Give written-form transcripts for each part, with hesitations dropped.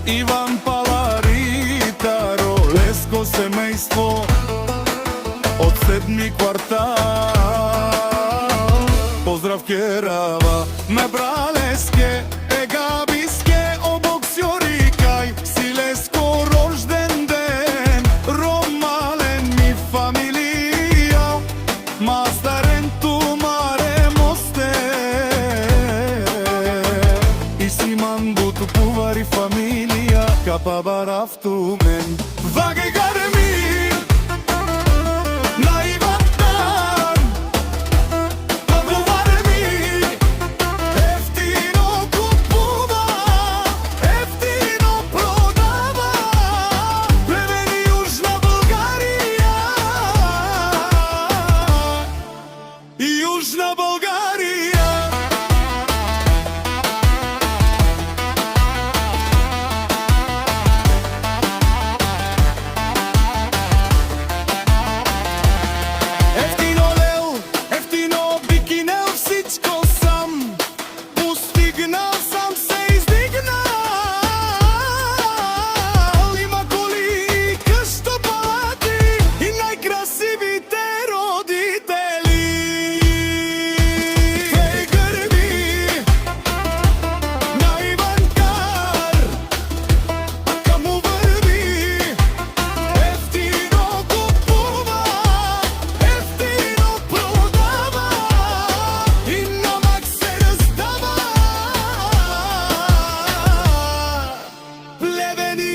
Иван Паларита, ролеско семејство од 7-ми квартал. Поздрав Керава, ме бралеске, егабиске, обоксјори кај Силеско рожден ден, ромален ми фамилија, мастарен тумаре мосте, и симан буту пувари фамилија, капа барафту мен. Ваге гарми Южна Българија. Ефтино лел, ефтино бикинел, всичко сам постигнал, сам се издигнал. Има коли и къща, палати и најкрасивите родители.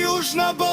Южна Българија.